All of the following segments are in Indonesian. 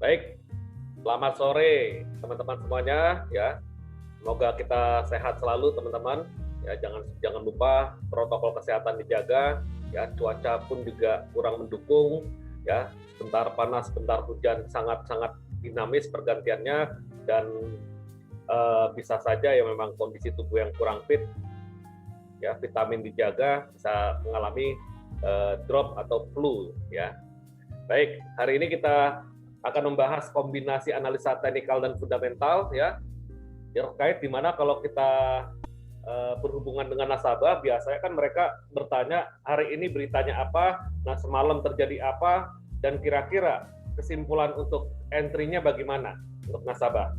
Baik, selamat sore teman-teman semuanya ya. Semoga kita sehat selalu teman-teman. Ya, jangan lupa protokol kesehatan dijaga. Ya, cuaca pun juga kurang mendukung. Ya, sebentar panas, sebentar hujan, sangat-sangat dinamis pergantiannya dan bisa saja ya memang kondisi tubuh yang kurang fit. Ya, vitamin dijaga bisa mengalami drop atau flu. Ya, baik. Hari ini kita akan membahas kombinasi analisa teknikal dan fundamental ya terkait di mana kalau kita berhubungan dengan nasabah biasanya kan mereka bertanya hari ini beritanya apa, nah semalam terjadi apa, dan kira-kira kesimpulan untuk entry-nya bagaimana untuk nasabah.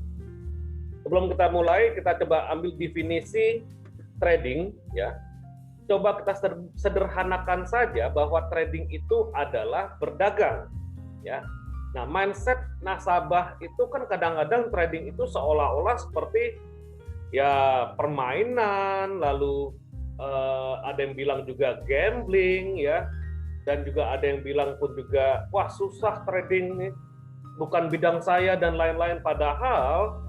Sebelum kita mulai, kita coba ambil definisi trading ya. Coba kita sederhanakan saja bahwa trading itu adalah berdagang ya. Nah, mindset nasabah itu kan kadang-kadang trading itu seolah-olah seperti ya permainan, lalu ada yang bilang juga gambling ya, dan juga ada yang bilang pun juga wah susah trading nih, bukan bidang saya dan lain-lain. Padahal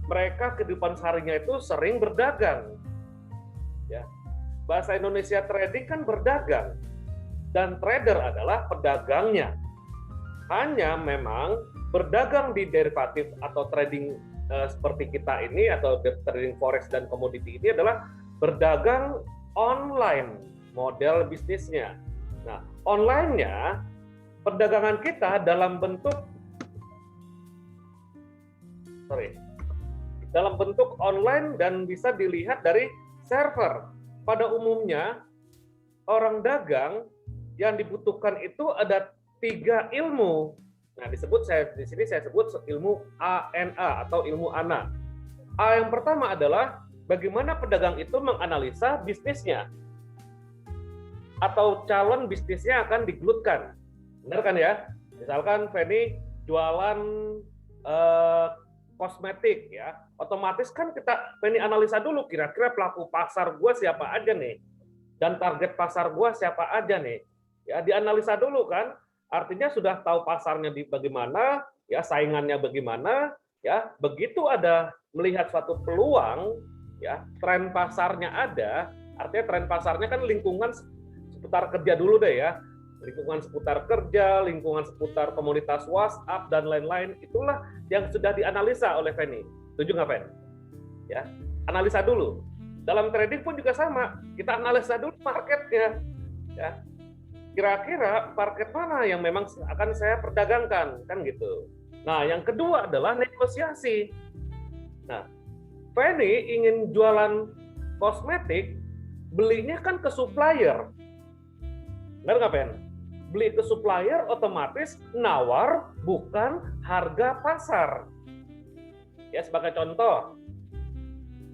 mereka kehidupan seharinya itu sering berdagang. Ya, bahasa Indonesia trading kan berdagang, dan trader adalah pedagangnya. Hanya memang berdagang di derivatif atau trading seperti kita ini atau trading forex dan komoditi ini adalah berdagang online model bisnisnya. Nah, online-nya perdagangan kita dalam bentuk online dan bisa dilihat dari server. Pada umumnya orang dagang yang dibutuhkan itu ada 3 ilmu. Nah, di sini saya sebut ilmu ANA atau ilmu ANA. A yang pertama adalah bagaimana pedagang itu menganalisa bisnisnya atau calon bisnisnya akan digelutkan. Benar kan ya? Misalkan Feni jualan kosmetik ya, otomatis kan Feni analisa dulu kira-kira pelaku pasar gua siapa aja nih dan target pasar gua siapa aja nih. Ya, dianalisa dulu kan. Artinya sudah tahu pasarnya bagaimana, ya saingannya bagaimana, ya begitu ada melihat suatu peluang, ya tren pasarnya ada, artinya tren pasarnya kan lingkungan seputar kerja dulu deh ya, lingkungan seputar kerja, lingkungan seputar komunitas WhatsApp dan lain-lain, itulah yang sudah dianalisa oleh Feni. Setuju nggak Fen? Ya, analisa dulu. Dalam trading pun juga sama, kita analisa dulu marketnya, ya. Kira-kira market mana yang memang akan saya perdagangkan, kan gitu. Nah, yang kedua adalah negosiasi. Nah, Feni ingin jualan kosmetik, belinya kan ke supplier. Benar nggak, Fen? Beli ke supplier otomatis nawar bukan harga pasar. Ya, sebagai contoh,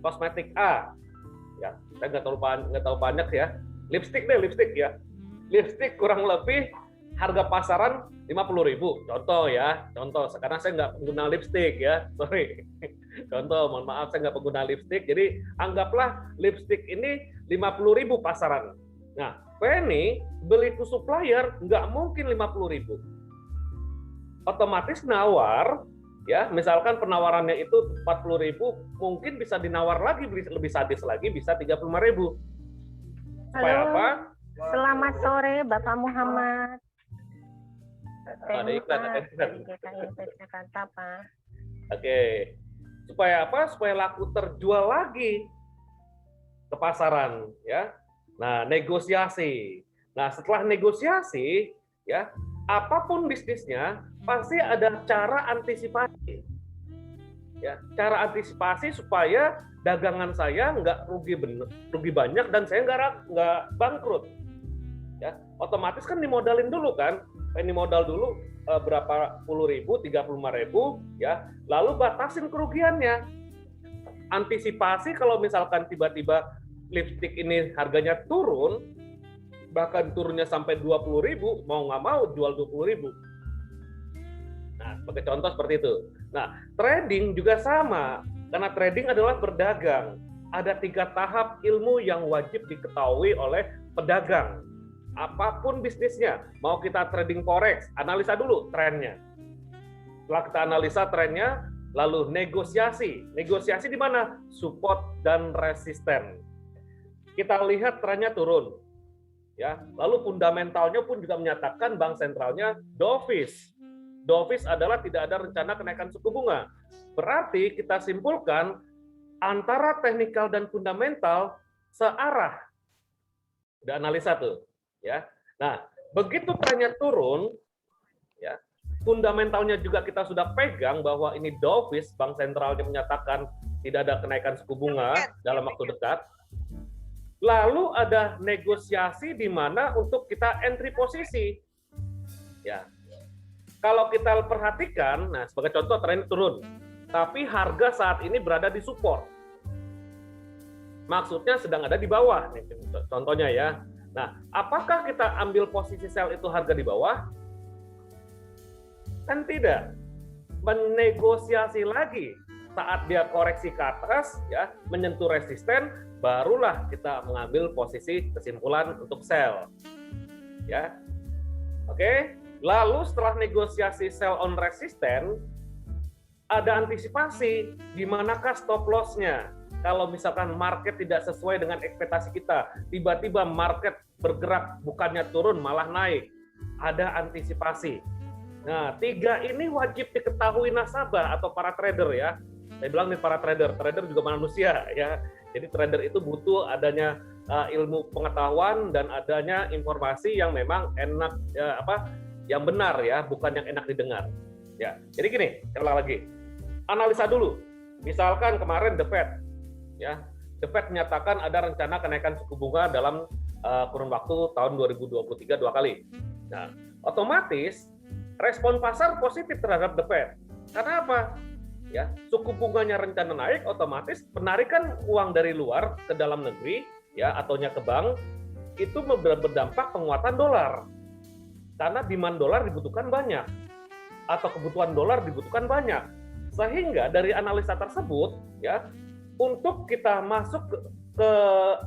kosmetik A. Ya, saya nggak tahu banyak ya. Lipstick ya. Lipstick kurang lebih harga pasaran 50.000. Contoh ya, karena saya nggak pengguna lipstick ya, sorry. Contoh, mohon maaf saya nggak pengguna lipstick. Jadi anggaplah lipstick ini 50.000 pasaran. Nah, Feni beli ke supplier nggak mungkin 50.000. Otomatis nawar, ya misalkan penawarannya itu 40.000, mungkin bisa dinawar lagi lebih sadis lagi, bisa 35.000. Supaya apa? Selamat sore Bapak Muhammad. Ada iklan. Jakarta, Pak. Oke. Supaya apa? Supaya laku terjual lagi ke pasaran, ya. Nah, negosiasi. Nah, setelah negosiasi, ya, apapun bisnisnya pasti ada cara antisipasi. Ya, cara antisipasi supaya dagangan saya nggak rugi banyak dan saya nggak bangkrut. Ya, otomatis kan dimodalin dulu kan, ini modal dulu berapa puluh ribu, 35.000, ya, lalu batasin kerugiannya. Antisipasi kalau misalkan tiba-tiba lipstick ini harganya turun, bahkan turunnya sampai 20.000, mau nggak mau jual 20.000. Nah, sebagai contoh seperti itu. Nah, trading juga sama, karena trading adalah berdagang. Ada 3 tahap ilmu yang wajib diketahui oleh pedagang. Apapun bisnisnya, mau kita trading forex, analisa dulu trennya. Setelah kita analisa trennya, lalu negosiasi. Negosiasi di mana? Support dan resisten. Kita lihat trennya turun. Ya, lalu fundamentalnya pun juga menyatakan bank sentralnya dovish. Dovish adalah tidak ada rencana kenaikan suku bunga. Berarti kita simpulkan antara teknikal dan fundamental searah. Udah analisa tuh, ya. Nah, begitu trennya turun, ya, fundamentalnya juga kita sudah pegang bahwa ini dovish, bank sentralnya menyatakan tidak ada kenaikan suku bunga dalam waktu dekat. Lalu ada negosiasi di mana untuk kita entry posisi. Ya. Kalau kita perhatikan, nah sebagai contoh trennya turun, tapi harga saat ini berada di support. Maksudnya sedang ada di bawah, nih, contohnya ya. Nah, apakah kita ambil posisi sell itu harga di bawah? Kan tidak. Menegosiasi lagi saat dia koreksi ke atas, ya, menyentuh resisten, barulah kita mengambil posisi kesimpulan untuk sell. Ya. Oke. Lalu setelah negosiasi sell on resisten, ada antisipasi di manakah stop loss-nya. Kalau misalkan market tidak sesuai dengan ekspektasi kita, tiba-tiba market bergerak bukannya turun malah naik. Ada antisipasi. Nah, 3 ini wajib diketahui nasabah atau para trader ya. Saya bilang nih para trader juga manusia ya. Jadi trader itu butuh adanya ilmu pengetahuan dan adanya informasi yang memang enak ya, yang benar ya, bukan yang enak didengar. Ya. Jadi gini, saya ulang lagi. Analisa dulu. Misalkan kemarin The Fed ya. The Fed menyatakan ada rencana kenaikan suku bunga dalam kurun waktu tahun 2023 2 kali. Nah, otomatis respon pasar positif terhadap The Fed. Karena apa? Ya, suku bunganya rencana naik, otomatis penarikan uang dari luar ke dalam negeri ya ataunya ke bank itu berdampak penguatan dolar. Karena demand dolar dibutuhkan banyak atau kebutuhan dolar dibutuhkan banyak. Sehingga dari analisa tersebut ya, untuk kita masuk ke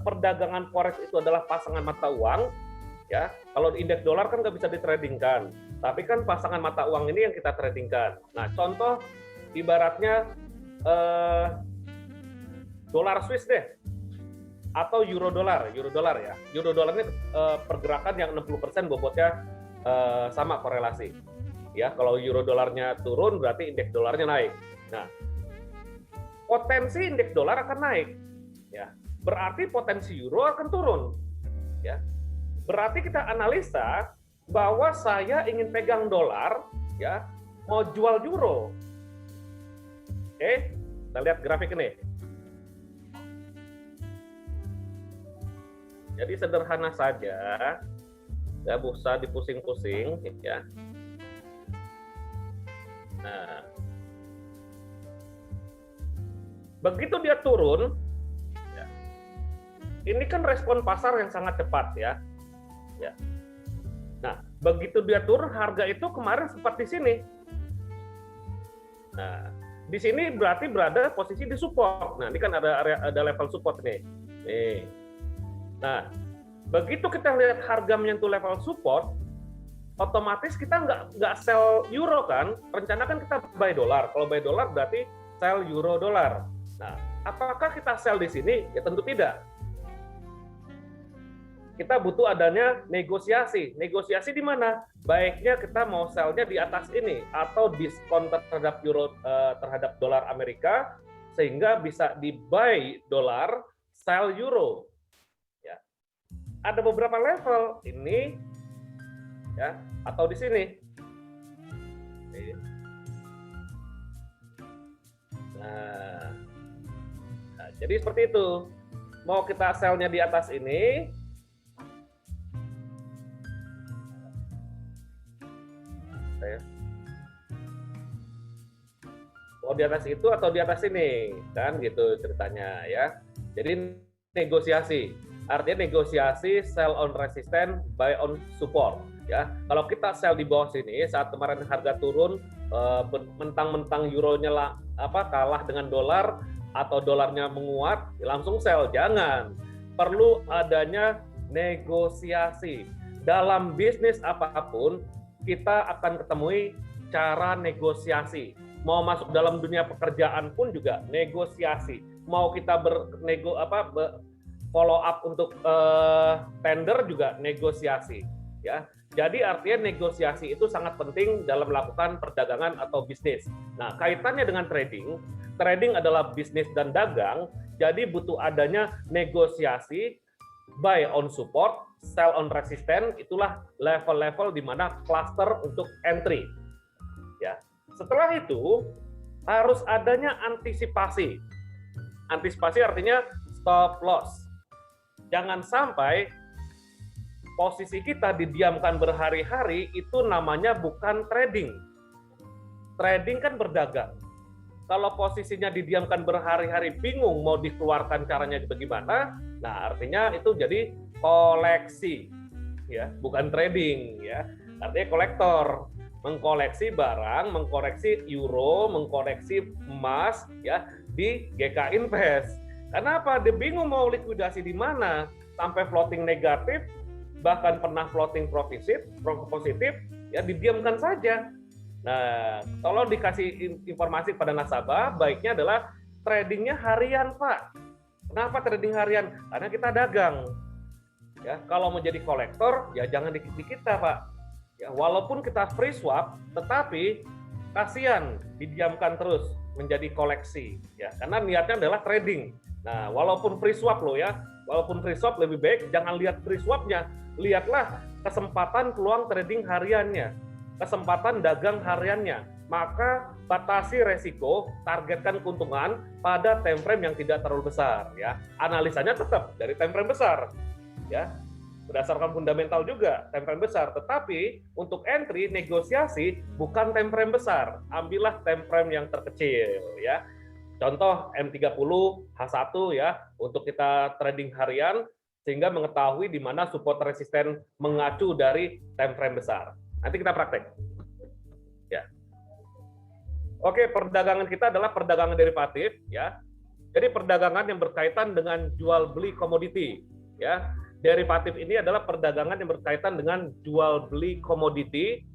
perdagangan forex itu adalah pasangan mata uang ya. Kalau indeks dolar kan nggak bisa ditradingkan, tapi kan pasangan mata uang ini yang kita tradingkan. Nah, contoh ibaratnya dolar Swiss deh atau euro dolar ya. Euro dolar ini pergerakan yang 60% bobotnya sama korelasi. Ya, kalau euro dolarnya turun berarti indeks dolarnya naik. Nah, potensi indeks dolar akan naik. Ya, berarti potensi euro akan turun. Ya. Berarti kita analisa bahwa saya ingin pegang dolar, ya, mau jual euro. Oke, kita lihat grafik ini. Jadi sederhana saja, nggak usah dipusing-pusing, ya. Nah, begitu dia turun, ya, ini kan respon pasar yang sangat cepat, ya. Ya. Nah, begitu dia turun, harga itu kemarin sempat di sini. Nah, di sini berarti berada posisi di support. Nah, ini kan ada level support nih. Nih. Nah, begitu kita lihat harga menyentuh level support, otomatis kita nggak sell euro kan? Rencana kan kita buy dolar. Kalau buy dolar berarti sell euro dolar. Nah, apakah kita sell di sini? Ya tentu tidak. Kita butuh adanya negosiasi. Negosiasi di mana? Baiknya kita mau sell-nya di atas ini atau diskon terhadap euro terhadap dolar Amerika sehingga bisa di buy dolar, sell euro. Ya. Ada beberapa level ini ya atau di sini. Nah, jadi seperti itu. Mau kita sell-nya di atas ini, mau di atas itu atau di atas ini, kan gitu ceritanya ya. Jadi negosiasi, artinya negosiasi sell on resistance, buy on support ya. Kalau kita sell di bawah sini saat kemarin harga turun, mentang-mentang euronya kalah dengan dolar atau dolarnya menguat, langsung sell, jangan. Perlu adanya negosiasi. Dalam bisnis apapun kita akan ketemui cara negosiasi. Mau masuk dalam dunia pekerjaan pun juga negosiasi. Mau kita follow up untuk tender juga negosiasi, ya. Jadi artinya negosiasi itu sangat penting dalam melakukan perdagangan atau bisnis. Nah, kaitannya dengan trading, trading adalah bisnis dan dagang, jadi butuh adanya negosiasi, buy on support, sell on resistance, itulah level-level di mana cluster untuk entry. Ya. Setelah itu harus adanya antisipasi. Antisipasi artinya stop loss. Jangan sampai posisi kita didiamkan berhari-hari, itu namanya bukan trading. Trading kan berdagang. Kalau posisinya didiamkan berhari-hari, bingung mau dikeluarkan caranya bagaimana, nah artinya itu jadi koleksi, ya, bukan trading, ya. Artinya kolektor, mengkoleksi barang, mengkoleksi euro, mengkoleksi emas, ya, di GK Invest. Kenapa? Dia bingung mau likuidasi di mana, sampai floating negatif, bahkan pernah floating positif, ya didiamkan saja. Nah, tolong dikasih informasi pada nasabah, baiknya adalah tradingnya harian, Pak. Kenapa trading harian? Karena kita dagang. Ya, kalau mau jadi kolektor, ya jangan dikit-dikit kita, Pak. Ya, walaupun kita free swap, tetapi kasihan didiamkan terus menjadi koleksi, ya, karena niatnya adalah trading. Nah, walaupun free swap loh ya, walaupun free swap lebih baik jangan lihat free swapnya, lihatlah kesempatan peluang trading hariannya, kesempatan dagang hariannya. Maka batasi resiko, targetkan keuntungan pada time frame yang tidak terlalu besar, ya. Analisanya tetap dari time frame besar, ya. Berdasarkan fundamental juga time frame besar, tetapi untuk entry negosiasi bukan time frame besar, ambillah time frame yang terkecil, ya. Contoh M30 H1 ya, untuk kita trading harian sehingga mengetahui di mana support resisten mengacu dari time frame besar. Nanti kita praktek. Ya. Oke, perdagangan kita adalah perdagangan derivatif, ya. Jadi perdagangan yang berkaitan dengan jual beli komoditi, ya. Derivatif ini adalah perdagangan yang berkaitan dengan jual beli komoditi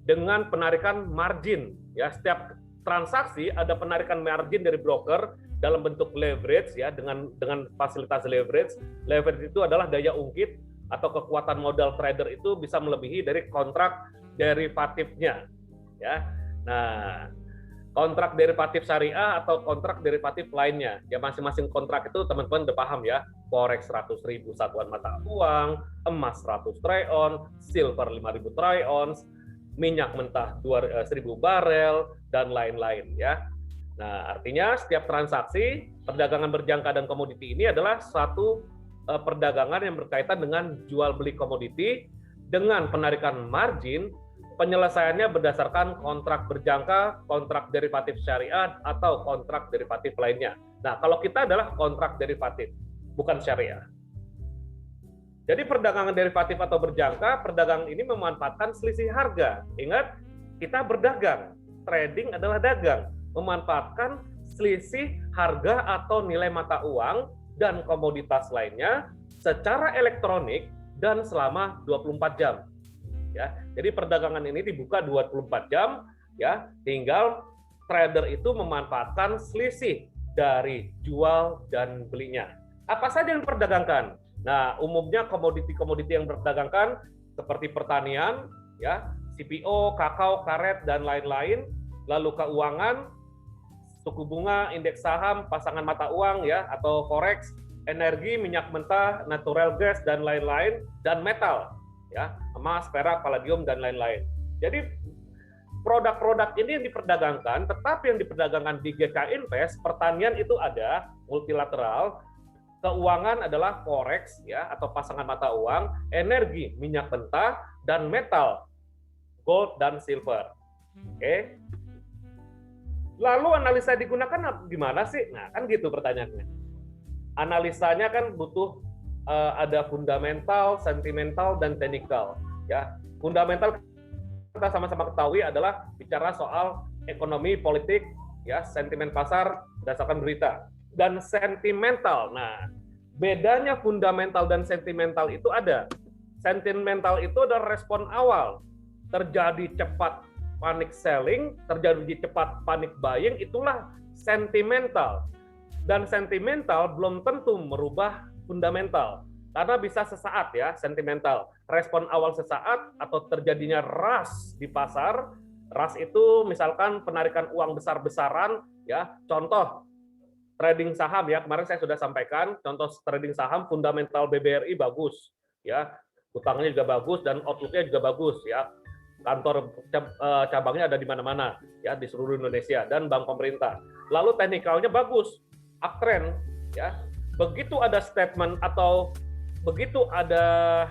dengan penarikan margin, ya. Setiap transaksi ada penarikan margin dari broker dalam bentuk leverage, ya, dengan fasilitas leverage. Leverage itu adalah daya ungkit atau kekuatan modal trader itu bisa melebihi dari kontrak derivatifnya, ya. Nah, kontrak derivatif syariah atau kontrak derivatif lainnya, ya, masing-masing kontrak itu teman-teman udah paham ya. Forex 100.000 satuan mata uang, emas 100 troy ounce, silver 5.000 troy ounce, minyak mentah 1.000 barel, dan lain-lain, ya. Nah, artinya setiap transaksi perdagangan berjangka dan komoditi ini adalah suatu perdagangan yang berkaitan dengan jual beli komoditi dengan penarikan margin. Penyelesaiannya berdasarkan kontrak berjangka, kontrak derivatif syariah, atau kontrak derivatif lainnya. Nah, kalau kita adalah kontrak derivatif, bukan syariah. Jadi perdagangan derivatif atau berjangka, perdagangan ini memanfaatkan selisih harga. Ingat, kita berdagang. Trading adalah dagang, memanfaatkan selisih harga atau nilai mata uang dan komoditas lainnya secara elektronik dan selama 24 jam. Ya, jadi perdagangan ini dibuka 24 jam, ya, tinggal trader itu memanfaatkan selisih dari jual dan belinya. Apa saja yang diperdagangkan? Nah, umumnya komoditi-komoditi yang diperdagangkan seperti pertanian, ya, CPO, kakao, karet, dan lain-lain, lalu keuangan, suku bunga, indeks saham, pasangan mata uang, ya, atau forex, energi, minyak mentah, natural gas, dan lain-lain, dan metal, ya, emas, perak, palladium, dan lain-lain. Jadi produk-produk ini yang diperdagangkan, tetapi yang diperdagangkan di GK Invest, pertanian itu ada, multilateral, keuangan adalah forex, ya, atau pasangan mata uang, energi, minyak mentah, dan metal, gold dan silver. Oke. Lalu analisa digunakan gimana sih? Nah, kan gitu pertanyaannya. Analisanya kan butuh ada fundamental, sentimental, dan technical. Ya, fundamental kita sama-sama ketahui adalah bicara soal ekonomi, politik, ya, sentimen pasar berdasarkan berita. Dan sentimental, nah, bedanya fundamental dan sentimental itu ada. Sentimental itu adalah respon awal, terjadi cepat panic selling, terjadi cepat panic buying, itulah sentimental. Dan sentimental belum tentu merubah fundamental. Karena bisa sesaat ya, sentimental. Respon awal sesaat atau terjadinya rush di pasar. Rush itu misalkan penarikan uang besar-besaran, ya. Contoh, trading saham ya, kemarin saya sudah sampaikan, contoh trading saham, fundamental BBRI bagus. Ya, utangnya juga bagus dan outlook-nya juga bagus ya. Kantor cabangnya ada di mana-mana ya, di seluruh Indonesia dan bank pemerintah. Lalu teknikalnya bagus, uptrend ya. Begitu ada statement atau begitu ada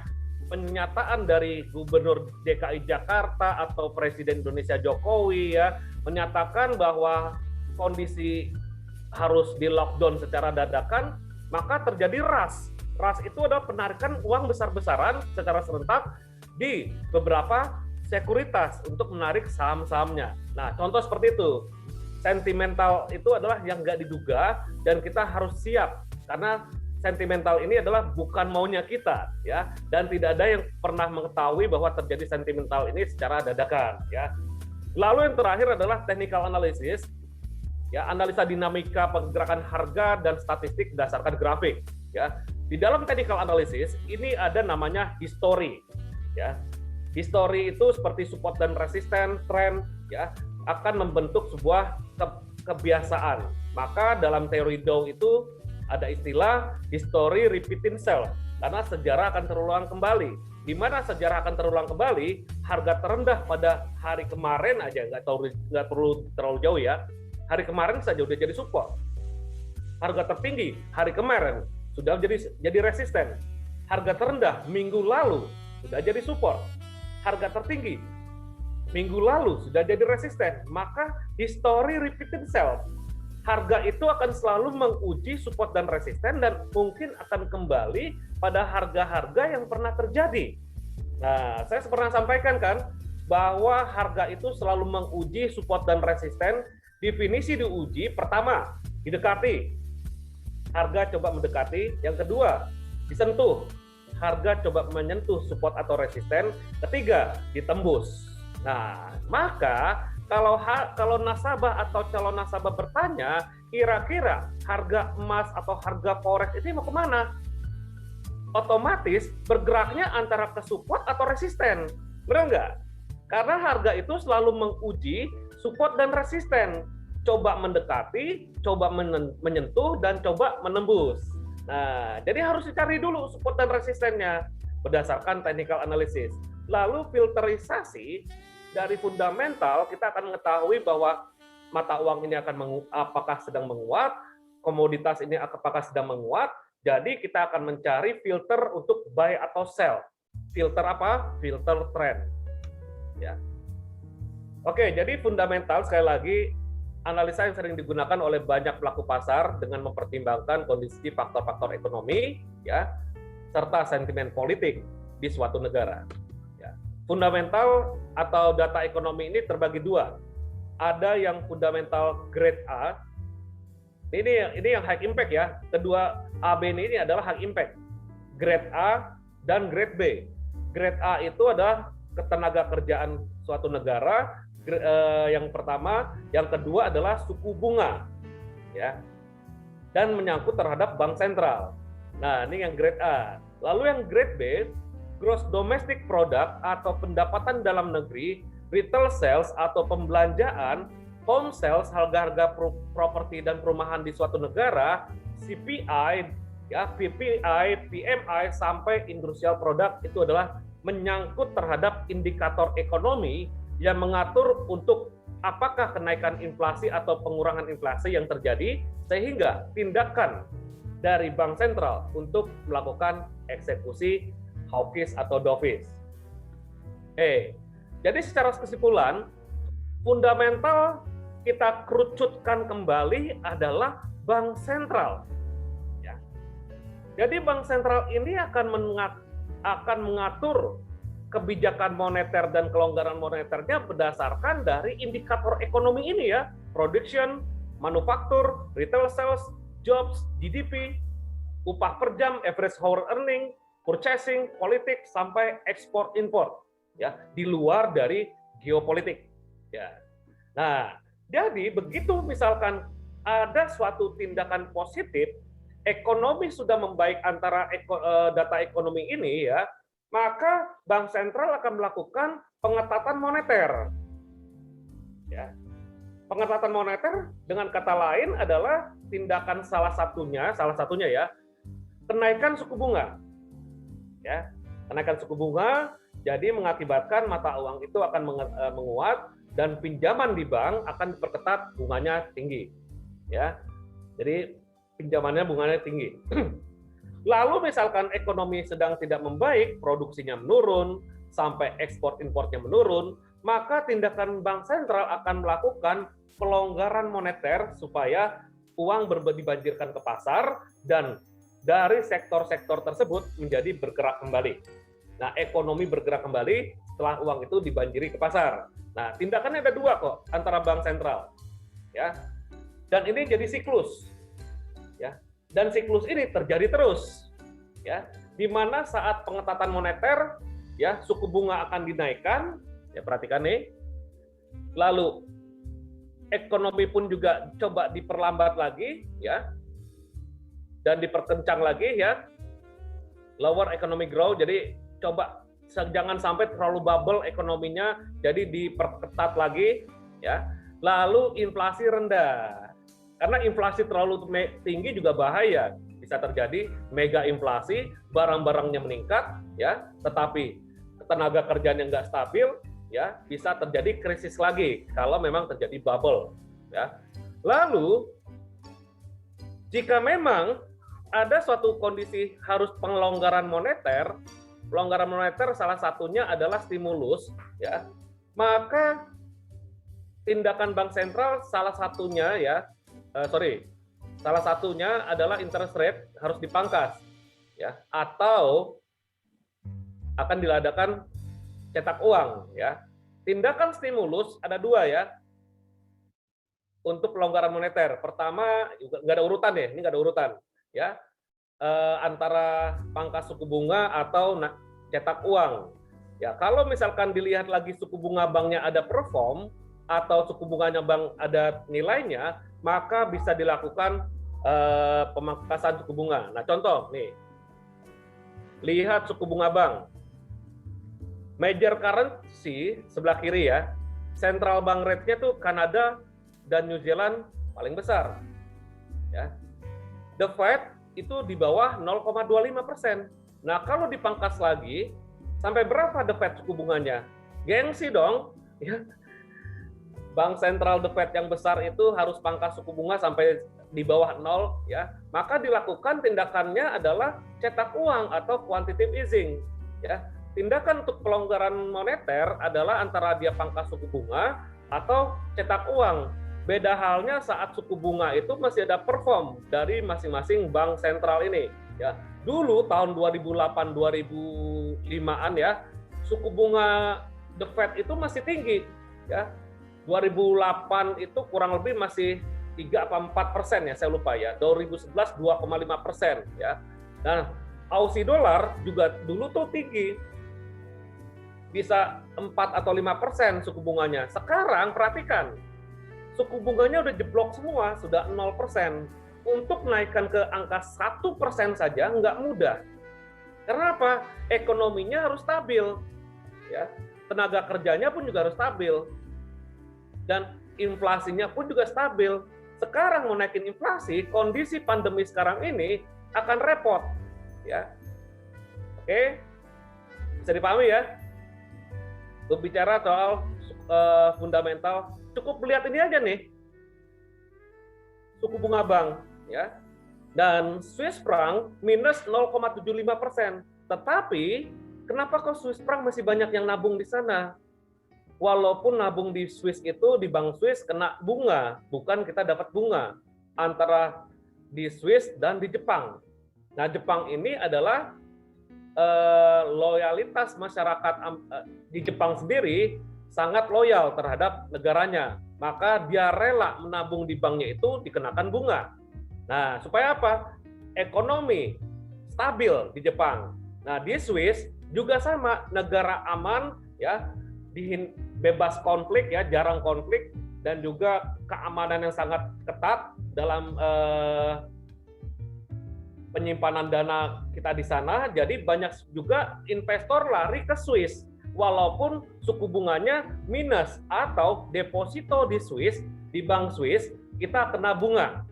pernyataan dari Gubernur DKI Jakarta atau Presiden Indonesia Jokowi ya, menyatakan bahwa kondisi harus di lockdown secara dadakan, maka terjadi rush. Rush itu adalah penarikan uang besar-besaran secara serentak di beberapa sekuritas untuk menarik saham-sahamnya. Nah, contoh seperti itu. Sentimental itu adalah yang nggak diduga dan kita harus siap karena sentimental ini adalah bukan maunya kita ya, dan tidak ada yang pernah mengetahui bahwa terjadi sentimental ini secara dadakan ya. Lalu yang terakhir adalah technical analysis ya, analisa dinamika pergerakan harga dan statistik berdasarkan grafik ya. Di dalam technical analysis ini ada namanya history ya. History itu seperti support dan resisten, tren ya, akan membentuk sebuah kebiasaan. Maka dalam teori Dow itu ada istilah history repeating self, karena sejarah akan terulang kembali. Di mana sejarah akan terulang kembali, harga terendah pada hari kemarin aja, nggak perlu terlalu jauh ya, hari kemarin saja udah jadi support. Harga tertinggi hari kemarin sudah jadi resisten. Harga terendah minggu lalu sudah jadi support. Harga tertinggi minggu lalu sudah jadi resisten. Maka history repeating self. Harga itu akan selalu menguji support dan resisten dan mungkin akan kembali pada harga-harga yang pernah terjadi. Nah, saya pernah sampaikan kan bahwa harga itu selalu menguji support dan resisten. Definisi diuji, pertama, didekati. Harga coba mendekati. Yang kedua, disentuh. Harga coba menyentuh support atau resisten. Ketiga, ditembus. Nah, maka kalau nasabah atau calon nasabah bertanya, kira-kira harga emas atau harga forex ini mau kemana? Otomatis bergeraknya antara ke support atau resisten. Benar nggak? Karena harga itu selalu menguji support dan resisten. Coba mendekati, coba menyentuh, dan coba menembus. Nah, jadi harus dicari dulu support dan resistennya berdasarkan technical analysis. Lalu filterisasi dari fundamental, kita akan mengetahui bahwa mata uang ini apakah sedang menguat, komoditas ini apakah sedang menguat. Jadi kita akan mencari filter untuk buy atau sell. Filter apa? Filter trend. Ya. Oke, jadi fundamental sekali lagi analisa yang sering digunakan oleh banyak pelaku pasar dengan mempertimbangkan kondisi faktor-faktor ekonomi, ya, serta sentimen politik di suatu negara. Ya. Fundamental atau data ekonomi ini terbagi dua. Ada yang fundamental grade A. Ini yang high impact ya. Kedua AB ini adalah high impact. Grade A dan grade B. Grade A itu adalah ketenaga kerjaan suatu negara. Yang pertama, yang kedua adalah suku bunga, ya, dan menyangkut terhadap bank sentral. Nah, ini yang grade A. Lalu yang grade B, gross domestic product atau pendapatan dalam negeri, retail sales atau pembelanjaan, home sales, harga-harga properti dan perumahan di suatu negara, CPI, ya, PPI, PMI sampai industrial product itu adalah menyangkut terhadap indikator ekonomi yang mengatur untuk apakah kenaikan inflasi atau pengurangan inflasi yang terjadi, sehingga tindakan dari bank sentral untuk melakukan eksekusi hawkish atau dovish. Jadi secara kesimpulan, fundamental kita kerucutkan kembali adalah bank sentral. Ya. Jadi bank sentral ini akan mengatur kebijakan moneter dan kelonggaran moneternya berdasarkan dari indikator ekonomi ini ya, production, manufaktur, retail sales, jobs, GDP, upah per jam, average hour earning, purchasing, politik, sampai ekspor import ya, di luar dari geopolitik. Ya. Nah, jadi begitu misalkan ada suatu tindakan positif, ekonomi sudah membaik antara data ekonomi ini ya, maka bank sentral akan melakukan pengetatan moneter. Ya. Pengetatan moneter dengan kata lain adalah tindakan salah satunya ya, kenaikan suku bunga. Ya, kenaikan suku bunga jadi mengakibatkan mata uang itu akan menguat dan pinjaman di bank akan diperketat, bunganya tinggi. Ya. Jadi pinjamannya bunganya tinggi. Lalu misalkan ekonomi sedang tidak membaik, produksinya menurun, sampai ekspor impornya menurun, maka tindakan bank sentral akan melakukan pelonggaran moneter supaya uang dibanjirkan ke pasar dan dari sektor-sektor tersebut menjadi bergerak kembali. Nah, ekonomi bergerak kembali setelah uang itu dibanjiri ke pasar. Nah, tindakannya ada dua kok antara bank sentral, ya. Dan ini jadi siklus, ya. Dan siklus ini terjadi terus, ya. Di mana saat pengetatan moneter, ya, suku bunga akan dinaikkan, ya perhatikan nih. Lalu ekonomi pun juga coba diperlambat lagi, ya, dan diperkencang lagi, ya, lower economic growth. Jadi coba jangan sampai terlalu bubble ekonominya, jadi diperketat lagi, ya. Lalu inflasi rendah, karena inflasi terlalu tinggi juga bahaya, bisa terjadi mega inflasi, barang-barangnya meningkat, ya, tetapi tenaga kerjanya nggak stabil, ya, bisa terjadi krisis lagi kalau memang terjadi bubble, ya. Lalu jika memang ada suatu kondisi harus pelonggaran moneter salah satunya adalah stimulus, ya, maka tindakan bank sentral salah satunya adalah interest rate harus dipangkas, ya, atau akan diladakan cetak uang, ya. Tindakan stimulus ada dua, ya, untuk pelonggaran moneter. Pertama, juga nggak ada urutan ya, ini nggak ada urutan, ya, antara pangkas suku bunga atau cetak uang. Ya, kalau misalkan dilihat lagi suku bunga banknya ada perform atau suku bunganya bank ada nilainya, maka bisa dilakukan pemangkasan suku bunga. Nah, contoh nih, lihat suku bunga bank. Major currency sebelah kiri, ya, central bank rate-nya tuh Kanada dan New Zealand paling besar, ya. The Fed itu di bawah 0,25%. Nah, kalau dipangkas lagi sampai berapa The Fed suku bunganya? Gengsi dong, ya. Bank sentral The Fed yang besar itu harus pangkas suku bunga sampai di bawah 0, ya. Maka dilakukan tindakannya adalah cetak uang atau quantitative easing, ya. Tindakan untuk pelonggaran moneter adalah antara dia pangkas suku bunga atau cetak uang. Beda halnya saat suku bunga itu masih ada perform dari masing-masing bank sentral ini, ya. Dulu tahun 2008-2005-an, ya, suku bunga The Fed itu masih tinggi, ya. 2008 itu kurang lebih masih 3 atau 4%, ya, saya lupa, ya. 2011 2,5%, ya. Nah, Aussie dollar juga dulu tuh tinggi, bisa 4 atau 5% suku bunganya. Sekarang perhatikan, suku bunganya udah jeblok semua, sudah 0%. Untuk menaikkan ke angka 1% saja nggak mudah. Karena apa? Ekonominya harus stabil, ya. Tenaga kerjanya pun juga harus stabil. Dan inflasinya pun juga stabil. Sekarang mau naikin inflasi, kondisi pandemi sekarang ini akan repot, ya. Oke? Bisa dipahami, ya? Berbicara soal fundamental, cukup lihat ini aja nih, suku bunga bank, ya, dan Swiss franc minus 0,75%. Tetapi kenapa kok Swiss franc masih banyak yang nabung di sana? Walaupun nabung di Swiss itu di bank Swiss kena bunga, bukan kita dapat bunga, antara di Swiss dan di Jepang. Nah, Jepang ini adalah loyalitas masyarakat di Jepang sendiri sangat loyal terhadap negaranya, maka dia rela menabung di banknya itu dikenakan bunga. Nah, supaya apa? Ekonomi stabil di Jepang. Nah, di Swiss juga sama, negara aman, ya, bebas konflik ya, jarang konflik, dan juga keamanan yang sangat ketat dalam penyimpanan dana kita di sana. Jadi banyak juga investor lari ke Swiss walaupun suku bunganya minus, atau deposito di Swiss, di bank Swiss kita kena bunga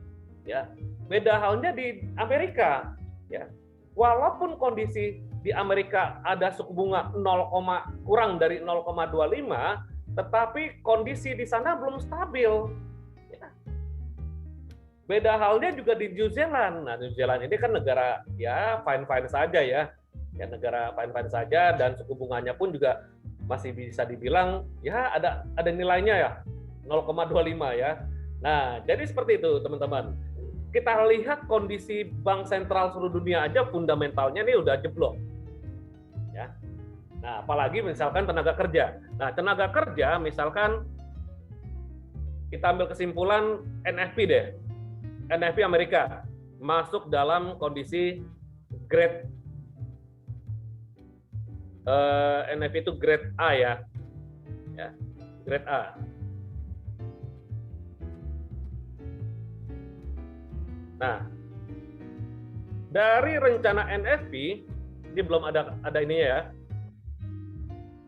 ya. Beda halnya di Amerika ya. Walaupun kondisi di Amerika ada suku bunga kurang dari 0,25, tetapi kondisi di sana belum stabil. Ya. Beda halnya juga di New Zealand. Nah, New Zealand ini kan negara ya fine-fine saja ya. Ya, negara fine-fine saja, dan suku bunganya pun juga masih bisa dibilang ya ada nilainya ya, 0,25 ya. Nah, jadi seperti itu teman-teman. Kita lihat kondisi bank sentral seluruh dunia aja fundamentalnya ini udah jeblok. Ya. Nah, apalagi misalkan tenaga kerja. Nah, tenaga kerja misalkan kita ambil kesimpulan NFP deh. NFP Amerika masuk dalam kondisi grade NFP itu grade A ya. Ya, grade A. Nah, dari rencana NFP ini belum ada ini ya.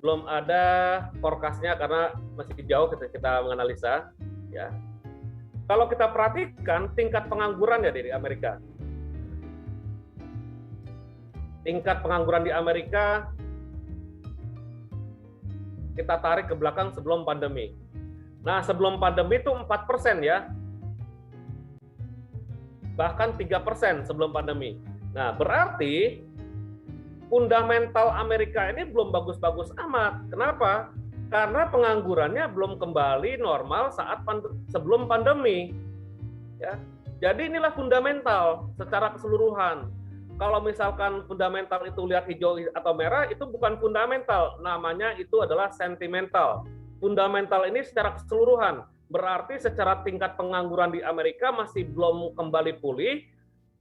Belum ada forecast-nya karena masih jauh kita menganalisa ya. Kalau kita perhatikan tingkat pengangguran ya di Amerika. Tingkat pengangguran di Amerika kita tarik ke belakang sebelum pandemi. Nah, sebelum pandemi itu 4% ya. Bahkan 3% sebelum pandemi. Nah, berarti fundamental Amerika ini belum bagus-bagus amat. Kenapa? Karena penganggurannya belum kembali normal saat sebelum pandemi. Ya. Jadi inilah fundamental secara keseluruhan. Kalau misalkan fundamental itu lihat hijau atau merah, itu bukan fundamental. Namanya itu adalah sentimental. Fundamental ini secara keseluruhan. Berarti secara tingkat pengangguran di Amerika masih belum kembali pulih,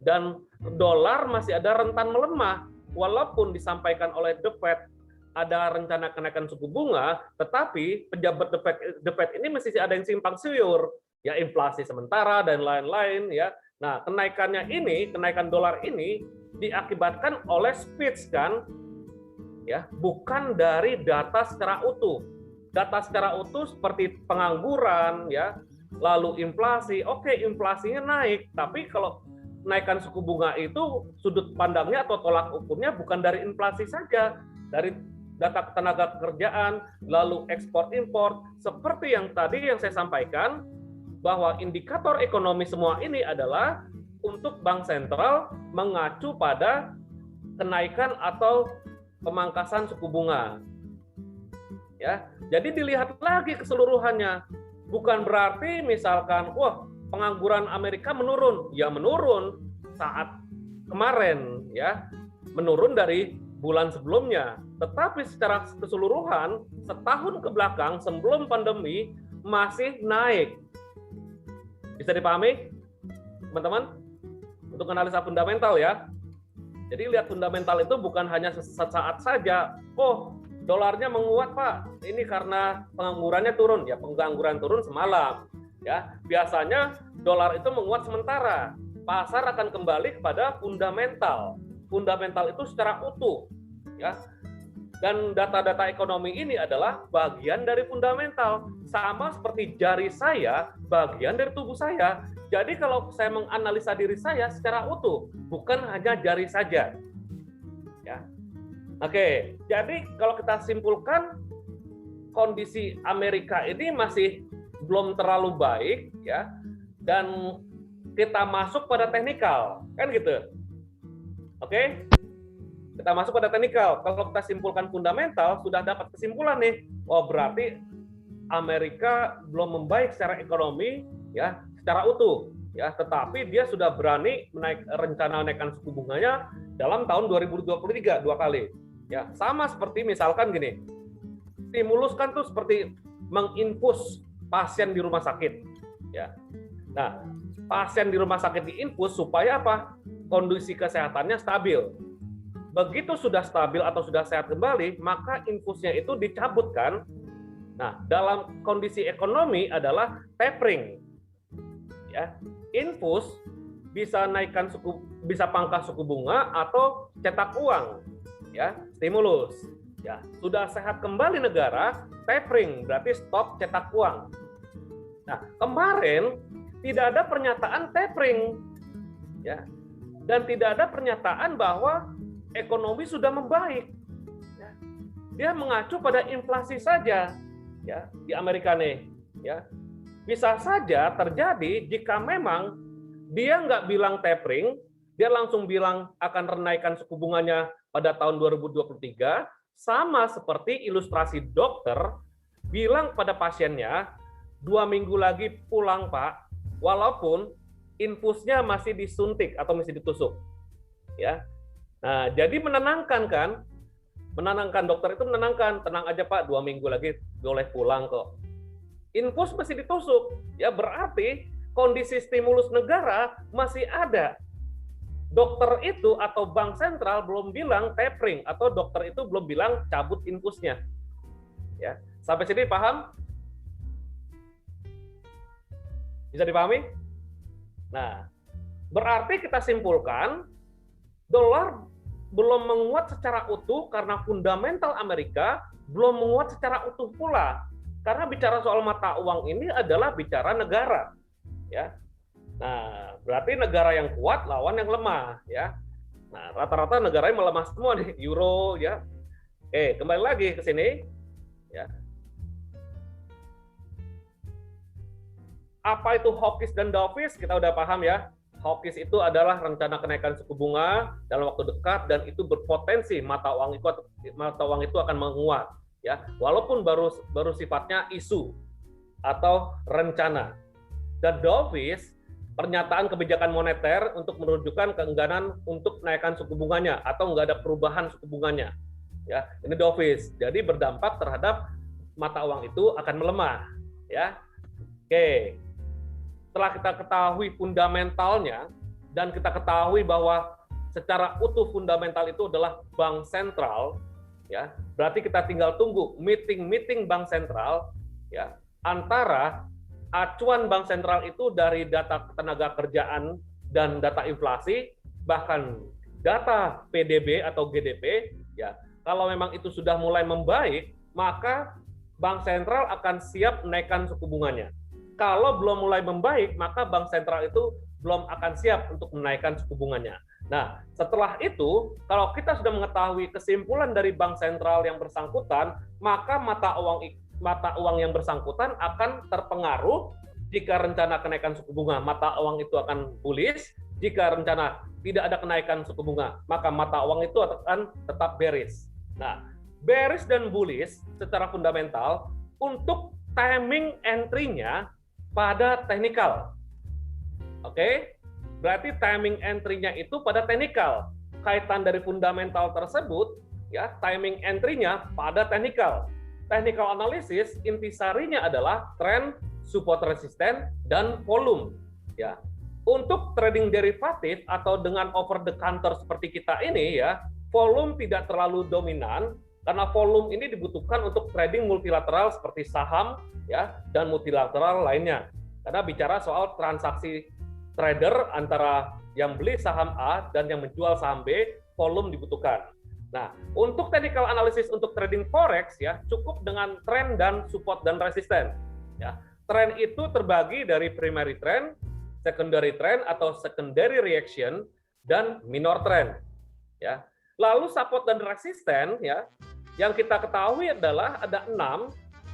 dan dolar masih ada rentan melemah. Walaupun disampaikan oleh The Fed ada rencana kenaikan suku bunga, tetapi pejabat The Fed ini masih ada yang simpang siur, ya inflasi sementara dan lain-lain ya. Nah, kenaikan dolar ini diakibatkan oleh speech kan, ya, bukan dari data secara utuh. Data secara utuh seperti pengangguran, ya, lalu inflasi. Oke, inflasinya naik, tapi kalau naikkan suku bunga itu sudut pandangnya atau tolak ukurnya bukan dari inflasi saja, dari data tenaga kerjaan, lalu ekspor impor, seperti yang tadi yang saya sampaikan, bahwa indikator ekonomi semua ini adalah untuk bank sentral mengacu pada kenaikan atau pemangkasan suku bunga. Ya, jadi dilihat lagi keseluruhannya. Bukan berarti misalkan, wah, pengangguran Amerika menurun, ya menurun saat kemarin, ya menurun dari bulan sebelumnya. Tetapi secara keseluruhan setahun ke belakang sebelum pandemi masih naik. Bisa dipahami, teman-teman? Untuk analisa fundamental ya. Jadi lihat fundamental itu bukan hanya sesaat saja. Oh, dolarnya menguat Pak. Ini karena penganggurannya turun. Ya, pengangguran turun semalam. Ya, biasanya dolar itu menguat sementara. Pasar akan kembali kepada fundamental. Fundamental itu secara utuh, ya. Dan data-data ekonomi ini adalah bagian dari fundamental, sama seperti jari saya bagian dari tubuh saya. Jadi kalau saya menganalisa diri saya secara utuh, bukan hanya jari saja. Ya. Oke, jadi kalau kita simpulkan kondisi Amerika ini masih belum terlalu baik ya, dan kita masuk pada teknikal kan gitu. Oke, kita masuk pada teknikal. Kalau kita simpulkan fundamental, sudah dapat kesimpulan nih, oh berarti Amerika belum membaik secara ekonomi ya, secara utuh ya, tetapi dia sudah berani rencana naikkan suku bunganya dalam tahun 2023 2 kali ya. Sama seperti misalkan gini, stimulus kan tuh seperti menginfus pasien di rumah sakit ya. Nah, pasien di rumah sakit diinfus supaya apa? Kondisi kesehatannya stabil. Begitu sudah stabil atau sudah sehat kembali, maka infusnya itu dicabut kan, Nah, dalam kondisi ekonomi adalah tapering. Ya, infus bisa bisa pangkas suku bunga atau cetak uang, ya, stimulus. Ya, sudah sehat kembali negara, tapering berarti stop cetak uang. Nah, kemarin tidak ada pernyataan tapering, ya, dan tidak ada pernyataan bahwa ekonomi sudah membaik. Ya. Dia mengacu pada inflasi saja. Ya, di Amerika nih, ya, bisa saja terjadi jika memang dia nggak bilang tapering, dia langsung bilang akan menaikkan suku bunganya pada tahun 2023, sama seperti ilustrasi dokter bilang pada pasiennya 2 minggu lagi pulang Pak, walaupun infusnya masih disuntik atau masih ditusuk, ya. Nah, jadi menenangkan kan? Menenangkan, dokter itu menenangkan, tenang aja Pak, 2 minggu lagi boleh pulang kok. Infus masih ditusuk, ya berarti kondisi stimulus negara masih ada. Dokter itu atau bank sentral belum bilang tapering, atau dokter itu belum bilang cabut infusnya. Ya, sampai sini paham? Bisa dipahami? Nah, berarti kita simpulkan dolar belum menguat secara utuh karena fundamental Amerika belum menguat secara utuh pula. Karena bicara soal mata uang ini adalah bicara negara, ya. Nah, berarti negara yang kuat lawan yang lemah, ya. Nah, rata-rata negara yang melemah semua nih, euro, ya. Kembali lagi ke sini, ya. Apa itu hawkish dan dovish? Kita udah paham ya. Hawkish itu adalah rencana kenaikan suku bunga dalam waktu dekat dan itu berpotensi mata uang itu akan menguat, ya. Walaupun baru sifatnya isu atau rencana. Dan dovish, pernyataan kebijakan moneter untuk menunjukkan keengganan untuk naikkan suku bunganya atau nggak ada perubahan suku bunganya. Ya, ini dovish. Jadi berdampak terhadap mata uang itu akan melemah, ya. Oke. Setelah kita ketahui fundamentalnya dan kita ketahui bahwa secara utuh fundamental itu adalah bank sentral, ya, berarti kita tinggal tunggu meeting bank sentral, ya, antara acuan bank sentral itu dari data tenaga kerjaan dan data inflasi, bahkan data PDB atau GDP, ya. Kalau memang itu sudah mulai membaik, maka bank sentral akan siap menaikkan suku bunganya. Kalau belum mulai membaik, maka bank sentral itu belum akan siap untuk menaikkan suku bunganya. Nah, setelah itu, kalau kita sudah mengetahui kesimpulan dari bank sentral yang bersangkutan, maka mata uang yang bersangkutan akan terpengaruh. Jika rencana kenaikan suku bunga, mata uang itu akan bullish. Jika rencana tidak ada kenaikan suku bunga, maka mata uang itu akan tetap bearish. Nah, bearish dan bullish secara fundamental untuk timing entry-nya pada teknikal. Oke? Berarti timing entry-nya itu pada teknikal. Kaitan dari fundamental tersebut, ya, timing entry-nya pada teknikal. Technical analysis intisarinya adalah trend, support resisten, dan volume. Ya. Untuk trading derivatif atau dengan over the counter seperti kita ini, ya, volume tidak terlalu dominan karena volume ini dibutuhkan untuk trading multilateral seperti saham, ya, dan multilateral lainnya. Karena bicara soal transaksi trader antara yang beli saham A dan yang menjual saham B, volume dibutuhkan. Nah, untuk technical analysis untuk trading forex, ya, cukup dengan trend dan support dan resisten. Ya, trend itu terbagi dari primary trend, secondary trend atau secondary reaction, dan minor trend. Ya, lalu support dan resisten, ya, yang kita ketahui adalah ada 6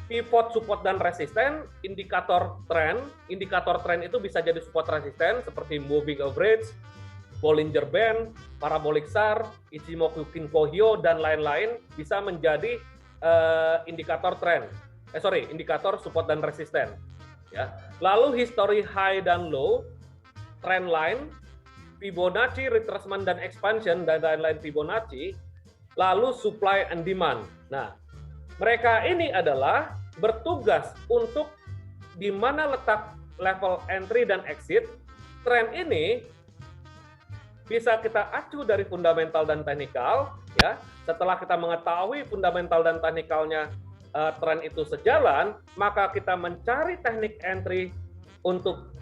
pivot, support, dan resisten, indikator trend. Indikator trend itu bisa jadi support resisten seperti moving average, Bollinger Band, parabolic SAR, Ichimoku Kinko-hyo, dan lain-lain bisa menjadi indikator trend. Indikator support dan resisten. Ya. Lalu history high dan low, trend line, Fibonacci, retracement dan expansion, dan lain-lain Fibonacci, lalu supply and demand. Nah, mereka ini adalah bertugas untuk di mana letak level entry dan exit. Trend ini bisa kita acu dari fundamental dan teknikal, ya. Setelah kita mengetahui fundamental dan teknikalnya tren itu sejalan, maka kita mencari teknik entry untuk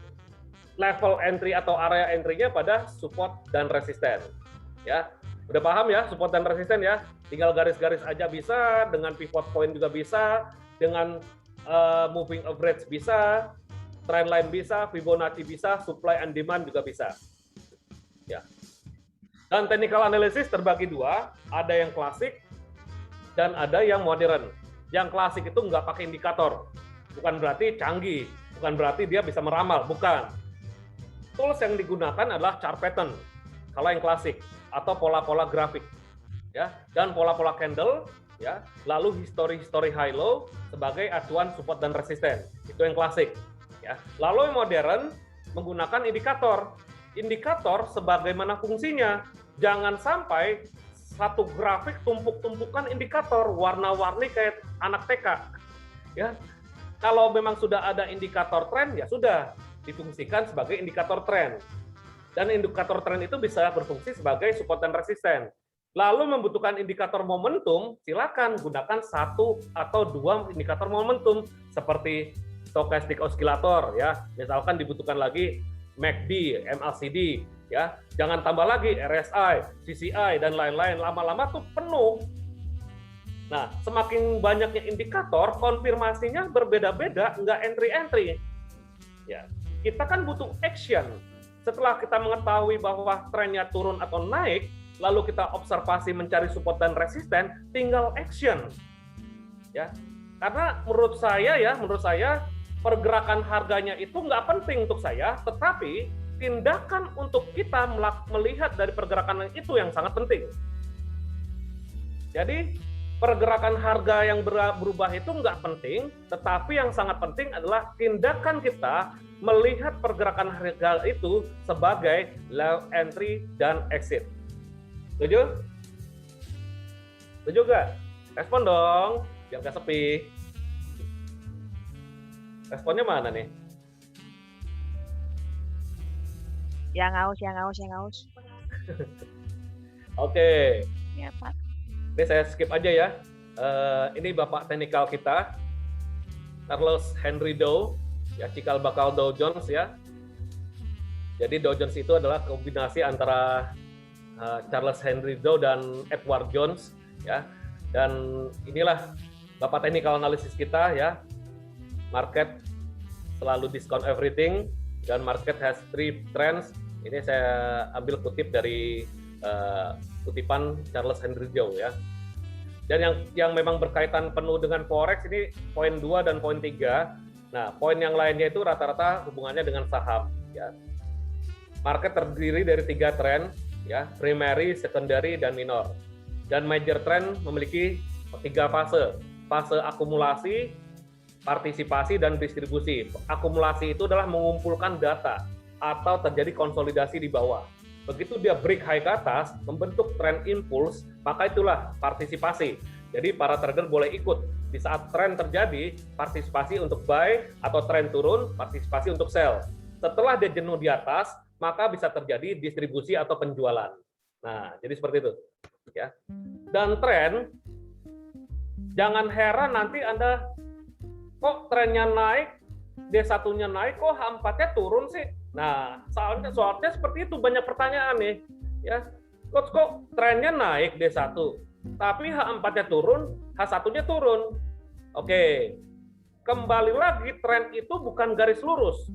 level entry atau area entry-nya pada support dan resisten. Ya, udah paham ya support dan resisten ya? Tinggal garis-garis aja bisa, dengan pivot point juga bisa, dengan moving average bisa, trend line bisa, Fibonacci bisa, supply and demand juga bisa. Ya. Dan technical analysis terbagi dua, ada yang klasik dan ada yang modern. Yang klasik itu nggak pakai indikator, bukan berarti canggih, bukan berarti dia bisa meramal, bukan. Tools yang digunakan adalah chart pattern, kalau yang klasik, atau pola-pola grafik, ya, dan pola-pola candle, ya, lalu history high low sebagai acuan support dan resisten, itu yang klasik, ya. Lalu yang modern menggunakan indikator. Indikator sebagaimana fungsinya, jangan sampai satu grafik tumpuk-tumpukan indikator warna-warni kayak anak TK, ya. Kalau memang sudah ada indikator tren, ya sudah difungsikan sebagai indikator tren. Dan indikator tren itu bisa berfungsi sebagai support dan resisten. Lalu membutuhkan indikator momentum, silakan gunakan satu atau dua indikator momentum seperti stochastic oscillator, ya. Misalkan dibutuhkan lagi MACD, MACD, ya. Jangan tambah lagi RSI, CCI dan lain-lain, lama-lama tuh penuh. Nah, semakin banyaknya indikator, konfirmasinya berbeda-beda, nggak entry-entry. Ya, kita kan butuh action. Setelah kita mengetahui bahwa trennya turun atau naik, lalu kita observasi mencari support dan resisten, tinggal action. Ya, karena menurut saya pergerakan harganya itu nggak penting untuk saya, tetapi tindakan untuk kita melihat dari pergerakan itu yang sangat penting. Jadi pergerakan harga yang berubah itu nggak penting, tetapi yang sangat penting adalah tindakan kita melihat pergerakan harga itu sebagai level entry dan exit. Setuju? Setuju nggak? Respon dong, biar nggak sepi. Responnya mana nih? Yang aus. Oke. Ya, Pak. Ini saya skip aja ya. Ini Bapak teknikal kita, Charles Henry Dow, ya, cikal bakal Dow Jones ya. Jadi Dow Jones itu adalah kombinasi antara Charles Henry Dow dan Edward Jones ya. Dan inilah Bapak teknikal analisis kita ya. Market selalu discount everything dan market has three trends. Ini saya ambil kutip dari kutipan Charles Henry Dow ya. Dan yang memang berkaitan penuh dengan forex ini poin 2 dan poin 3. Nah, poin yang lainnya itu rata-rata hubungannya dengan saham ya. Market terdiri dari 3 tren ya, primary, secondary dan minor. Dan major trend memiliki 3 fase. Fase akumulasi, partisipasi dan distribusi. Akumulasi itu adalah mengumpulkan data atau terjadi konsolidasi di bawah. Begitu dia break high ke atas, membentuk trend impulse, maka itulah partisipasi. Jadi para trader boleh ikut. Di saat tren terjadi, partisipasi untuk buy, atau tren turun, partisipasi untuk sell. Setelah dia jenuh di atas, maka bisa terjadi distribusi atau penjualan. Nah, jadi seperti itu. Ya. Dan tren, jangan heran nanti Anda, kok trennya naik, D1-nya naik, kok H4-nya turun sih? Nah, soalnya seperti itu, banyak pertanyaan nih. Ya, kok trennya naik D1, tapi H4-nya turun, H1-nya turun. Oke, kembali lagi, tren itu bukan garis lurus.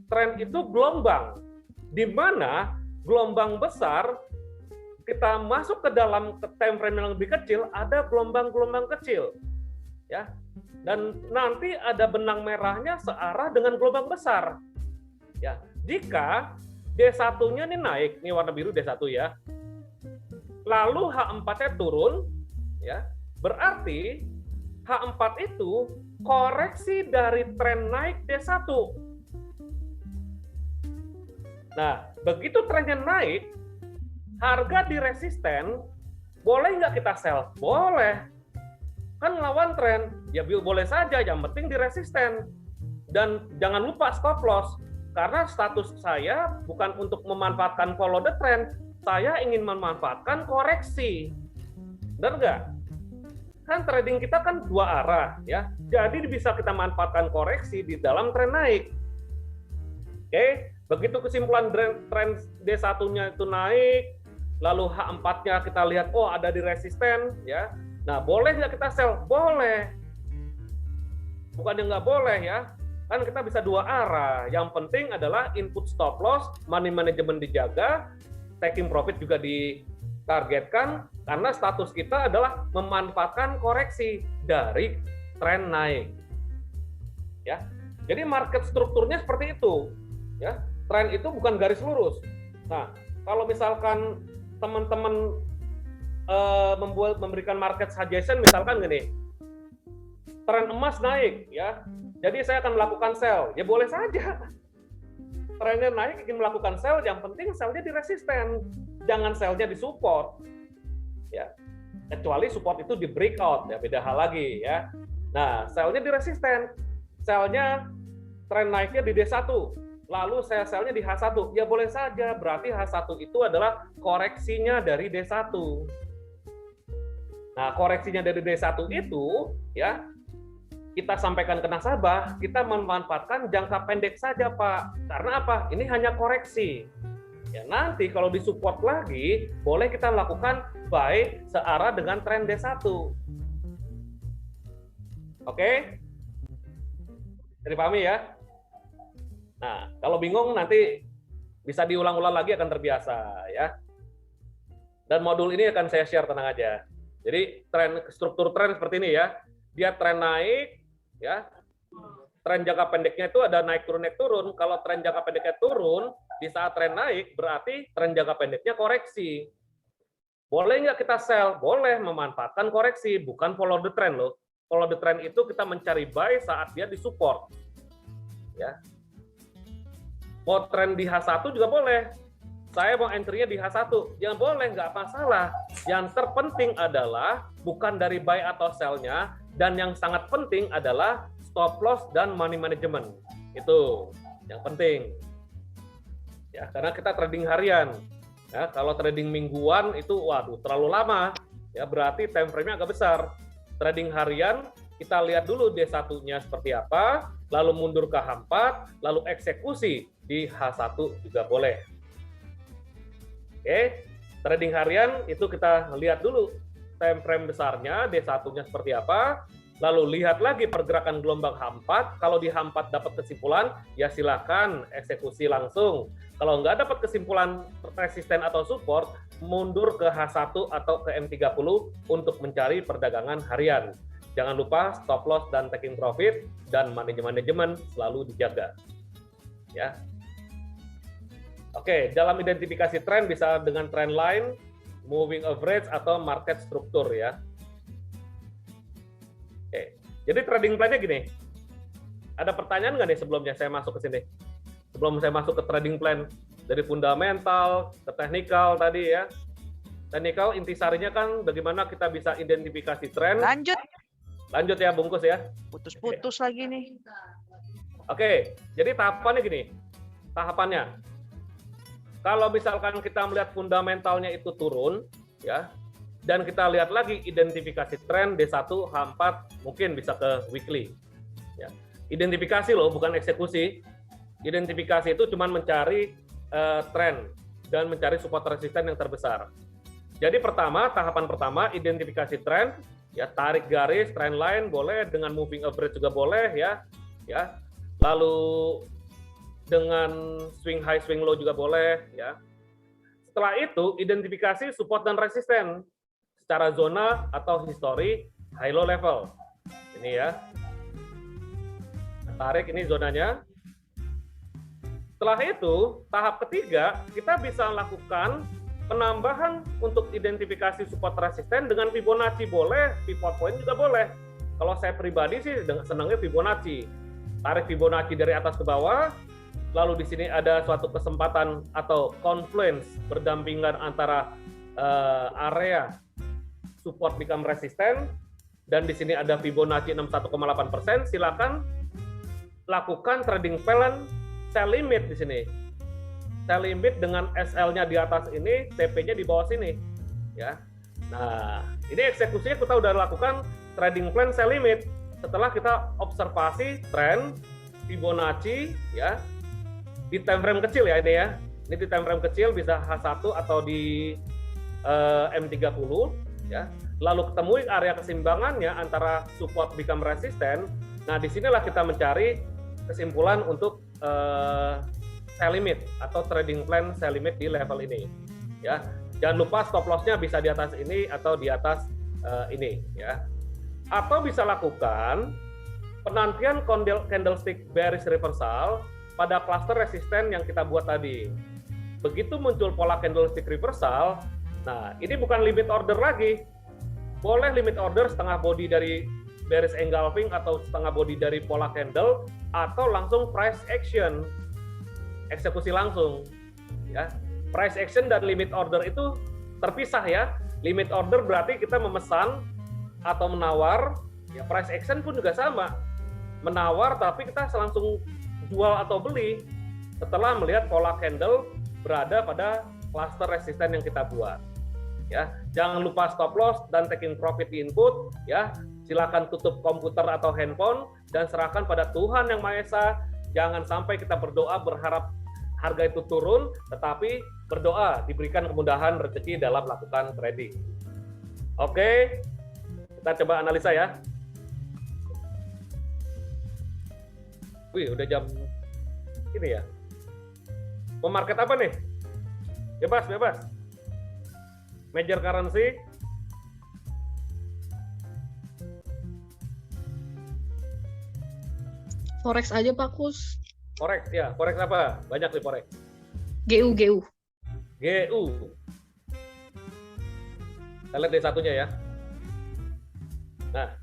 Tren itu gelombang, di mana gelombang besar, kita masuk ke dalam time frame yang lebih kecil, ada gelombang-gelombang kecil. Ya, dan nanti ada benang merahnya searah dengan gelombang besar. Ya, jika D1-nya ini naik, ini warna biru D1 ya, lalu H4-nya turun, ya, berarti H4 itu koreksi dari tren naik D1. Nah, begitu trennya naik, harga di resisten, boleh nggak kita sell? Boleh. Kan lawan tren, ya boleh saja, yang penting di resisten. Dan jangan lupa stop loss, karena status saya bukan untuk memanfaatkan follow the trend, saya ingin memanfaatkan koreksi. Benar nggak? kan trading kita kan dua arah ya. Jadi bisa kita manfaatkan koreksi di dalam tren naik. Oke, begitu kesimpulan tren D1-nya itu naik, lalu H4-nya kita lihat oh ada di resisten ya. Nah, boleh nggak kita sell? Boleh. Bukannya nggak boleh ya. Kan kita bisa dua arah. Yang penting adalah input stop loss, money management dijaga, taking profit juga ditargetkan karena status kita adalah memanfaatkan koreksi dari tren naik. Ya. Jadi market strukturnya seperti itu. Ya, tren itu bukan garis lurus. Nah, kalau misalkan teman-teman memberikan market suggestion, misalkan gini, tren emas naik, ya, jadi saya akan melakukan sell, ya boleh saja. Trennya naik, ingin melakukan sell, yang penting sellnya di resisten, jangan sellnya di support, ya. Kecuali support itu di breakout, ya beda hal lagi, ya. Nah, sellnya di resisten, sellnya tren naiknya di D1. Lalu sell-nya di H1, ya boleh saja, berarti H1 itu adalah koreksinya dari D1. Nah, koreksinya dari D1 itu, ya, kita sampaikan ke nasabah, kita memanfaatkan jangka pendek saja, Pak. Karena apa? Ini hanya koreksi. Ya, nanti kalau disupport lagi, boleh kita lakukan buy searah dengan tren D1. Oke? Jadi pahami ya? Nah, kalau bingung nanti bisa diulang-ulang lagi akan terbiasa ya. Dan modul ini akan saya share, tenang aja. Jadi struktur tren seperti ini ya. Dia tren naik ya. Tren jangka pendeknya itu ada naik turun. Kalau tren jangka pendeknya turun di saat tren naik berarti tren jangka pendeknya koreksi. Boleh nggak kita sell? Boleh, memanfaatkan koreksi, bukan follow the trend loh. Follow the trend itu kita mencari buy saat dia disupport. Ya. Mau tren di H1 juga boleh. Saya mau entry-nya di H1. Jangan boleh, nggak masalah. Yang terpenting adalah bukan dari buy atau sell-nya, dan yang sangat penting adalah stop loss dan money management. Itu yang penting. Ya, karena kita trading harian. Ya, kalau trading mingguan itu waduh terlalu lama. Ya, berarti time frame-nya agak besar. Trading harian kita lihat dulu D1-nya seperti apa, lalu mundur ke H4, lalu eksekusi di H1 juga boleh. Oke, trading harian itu kita lihat dulu time frame besarnya, D1-nya seperti apa, lalu lihat lagi pergerakan gelombang H4, kalau di H4 dapat kesimpulan, ya silakan eksekusi langsung. Kalau nggak dapat kesimpulan resisten atau support, mundur ke H1 atau ke M30 untuk mencari perdagangan harian. Jangan lupa stop loss dan taking profit dan manajemen selalu dijaga. Ya. Oke, dalam identifikasi tren bisa dengan trend line, moving average atau market struktur ya. Oke. Jadi trading plan-nya gini. Ada pertanyaan nggak nih sebelumnya saya masuk ke sini? Sebelum saya masuk ke trading plan dari fundamental ke technical tadi ya. Technical intisarinya kan bagaimana kita bisa identifikasi tren. Lanjut ya, bungkus ya. Putus-putus lagi nih. Oke, jadi tahapannya gini. Tahapannya, kalau misalkan kita melihat fundamentalnya itu turun, ya, dan kita lihat lagi identifikasi tren D1, H4, mungkin bisa ke weekly. Ya. Identifikasi loh, bukan eksekusi. Identifikasi itu cuma mencari tren dan mencari support resisten yang terbesar. Jadi tahapan pertama, identifikasi tren. Ya, tarik garis trend line boleh, dengan moving average juga boleh ya. Ya. Lalu dengan swing high swing low juga boleh ya. Setelah itu identifikasi support dan resisten secara zona atau history high low level. Ini ya. Tarik ini zonanya. Setelah itu tahap ketiga kita bisa lakukan penambahan untuk identifikasi support resisten dengan Fibonacci boleh, pivot point juga boleh. Kalau saya pribadi sih senangnya Fibonacci. Tarik Fibonacci dari atas ke bawah, lalu di sini ada suatu kesempatan atau confluence berdampingan antara area support become resisten, dan di sini ada Fibonacci 61,8%. Silakan lakukan trading plan sell limit di sini. Sell limit dengan SL-nya di atas ini, TP-nya di bawah sini, ya. Nah, ini eksekusinya kita udah lakukan trading plan sell limit setelah kita observasi tren Fibonacci ya di time frame kecil ya ini ya. Ini di time frame kecil bisa H1 atau di M30 ya. Lalu ketemu area keseimbangannya antara support become resistant. Nah, disinilah kita mencari kesimpulan untuk sell limit atau trading plan sell limit di level ini ya. Jangan lupa stop loss-nya bisa di atas ini atau di atas ini ya. Atau bisa lakukan penantian candlestick bearish reversal pada cluster resisten yang kita buat tadi. Begitu muncul pola candlestick reversal, nah ini bukan limit order lagi. Boleh limit order setengah body dari bearish engulfing atau setengah body dari pola candle atau langsung price action, eksekusi langsung ya. Price action dan limit order itu terpisah ya. Limit order berarti kita memesan atau menawar, ya price action pun juga sama. Menawar tapi kita langsung jual atau beli setelah melihat pola candle berada pada cluster resisten yang kita buat. Ya, jangan lupa stop loss dan taking profit di input ya. Silakan tutup komputer atau handphone dan serahkan pada Tuhan Yang Maha Esa. Jangan sampai kita berdoa berharap harga itu turun, tetapi berdoa diberikan kemudahan rezeki dalam melakukan trading. Oke, kita coba analisa ya. Wih, udah jam ini ya. Mau market apa nih? Bebas. Major currency. Forex aja Pak Kus. Forex ya, forex apa? Banyak nih forex. GU. GU. Kita lihat dari satunya ya. Nah,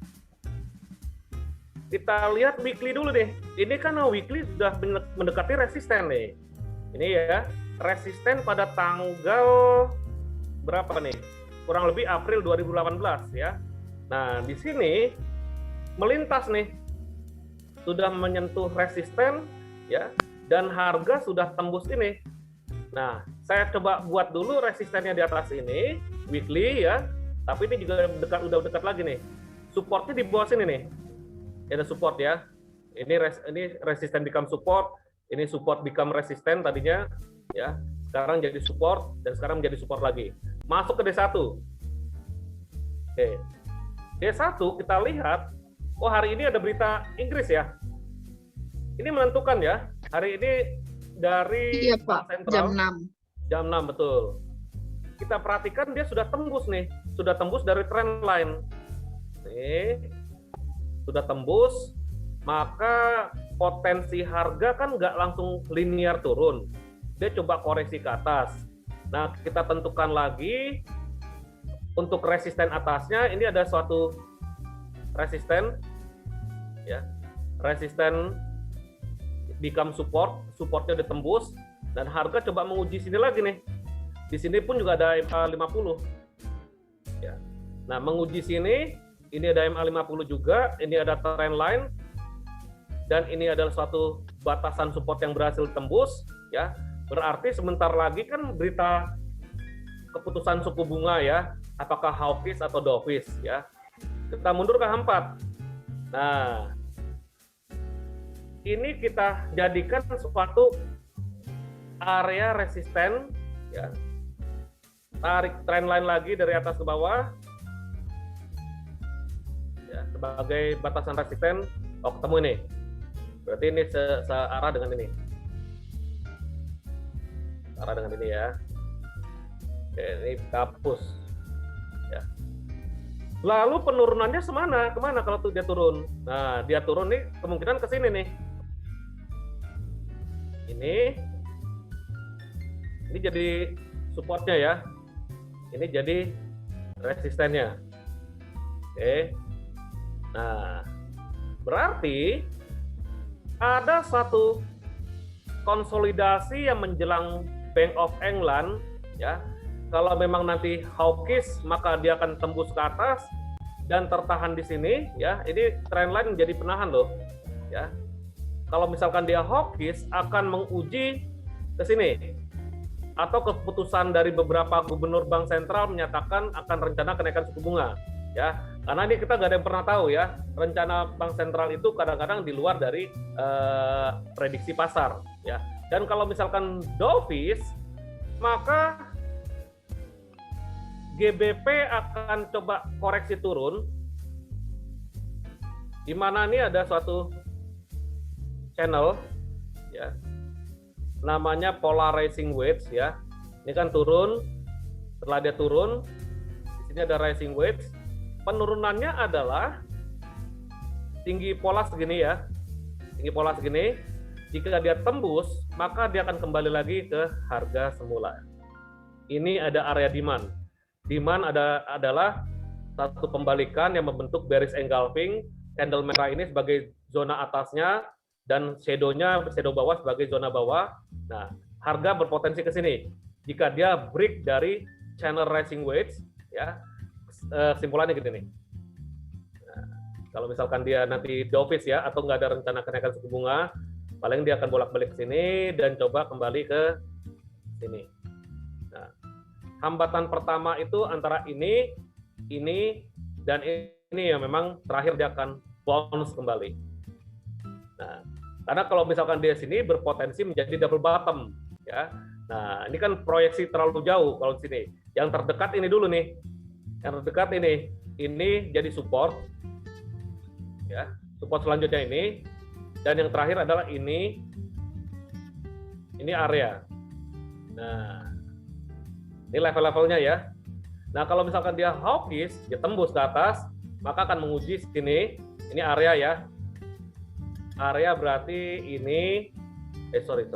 kita lihat weekly dulu deh. Ini kan weekly sudah mendekati resisten nih. Ini ya, resisten pada tanggal berapa nih? Kurang lebih April 2018 ya. Nah, di sini melintas nih. Sudah menyentuh resisten ya, dan harga sudah tembus ini. Nah, saya coba buat dulu resistennya di atas ini, weekly ya. Tapi ini juga udah dekat lagi nih. Supportnya di bawah sini nih. Ini ada support ya. Ini resisten become support, ini support become resisten tadinya ya. Sekarang jadi support dan sekarang menjadi support lagi. Masuk ke D1. Oke. D1 kita lihat, oh hari ini ada berita Inggris ya. Ini menentukan ya. Hari ini dari Iya Pak, Sentral, jam 6. Jam 6 betul. Kita perhatikan dia sudah tembus nih. Sudah tembus dari trend line. Nih. Sudah tembus, maka potensi harga kan nggak langsung linear turun. Dia coba koreksi ke atas. Nah, kita tentukan lagi untuk resisten atasnya, ini ada suatu resisten ya. Resisten become support, supportnya udah tembus dan harga coba menguji sini lagi nih. Di sini pun juga ada MA50. Ya. Nah, menguji sini, ini ada MA50 juga, ini ada trend line dan ini adalah suatu batasan support yang berhasil tembus ya. Berarti sebentar lagi kan berita keputusan suku bunga ya, apakah hawkish atau dovish ya. Kita mundur ke H4. Nah, ini kita jadikan suatu area resisten ya. Tarik trend line lagi dari atas ke bawah ya, sebagai batasan resisten. Oh, ketemu ini. Berarti ini searah dengan ini. Searah dengan ini ya. Oke, ini hapus ya. Lalu penurunannya kemana kalau dia turun? Nah, dia turun nih kemungkinan ke sini nih. Ini jadi supportnya ya. Ini jadi resistennya. Oke. Nah, berarti ada satu konsolidasi yang menjelang Bank of England ya. Kalau memang nanti hawkish maka dia akan tembus ke atas dan tertahan di sini ya. Ini trend line menjadi penahan loh ya. Kalau misalkan dia hawkish akan menguji ke sini atau keputusan dari beberapa gubernur bank sentral menyatakan akan rencana kenaikan suku bunga ya. Karena ini kita nggak ada yang pernah tahu ya, rencana bank sentral itu kadang-kadang di luar dari prediksi pasar ya. Dan kalau misalkan dovish, maka GBP akan coba koreksi turun, di mana ini ada suatu channel ya, namanya polarizing wedge ya. Ini kan turun, setelah dia turun, di sini ada rising wedge. Penurunannya adalah tinggi pola segini ya, tinggi pola segini. Jika dia tembus, maka dia akan kembali lagi ke harga semula. Ini ada area demand. Demand adalah satu pembalikan yang membentuk bearish engulfing, candle merah ini sebagai zona atasnya dan shadow bawah sebagai zona bawah. Nah, harga berpotensi ke sini. Jika dia break dari channel rising wedge, ya, kesimpulannya gitu nih. Nah, kalau misalkan dia nanti dovish ya, atau nggak ada rencana kenaikan suku bunga, paling dia akan bolak-balik ke sini dan coba kembali ke sini. Nah, hambatan pertama itu antara ini, dan ini yang memang terakhir dia akan bounce kembali. Nah, karena kalau misalkan dia sini berpotensi menjadi double bottom, ya. Nah, ini kan proyeksi terlalu jauh kalau di sini. Yang terdekat ini dulu nih, yang terdekat ini jadi support, ya. Support selanjutnya ini, dan yang terakhir adalah ini area. Nah, ini level-levelnya ya. Nah, kalau misalkan dia hawkish, dia tembus ke atas, maka akan menguji sini. Ini area ya. Area berarti ini, sorry.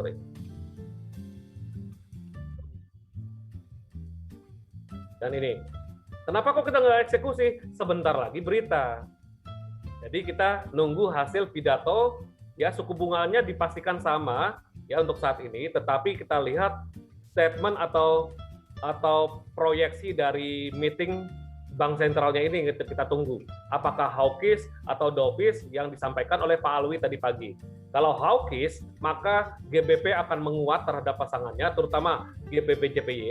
Dan ini. Kenapa kok kita nggak eksekusi? Sebentar lagi berita. Jadi kita nunggu hasil pidato, ya suku bunganya dipastikan sama ya untuk saat ini, tetapi kita lihat statement atau proyeksi dari meeting bank sentralnya ini kita tunggu. Apakah hawkish atau dovish yang disampaikan oleh Pak Alwi tadi pagi. Kalau hawkish, maka GBP akan menguat terhadap pasangannya, terutama GBP JPY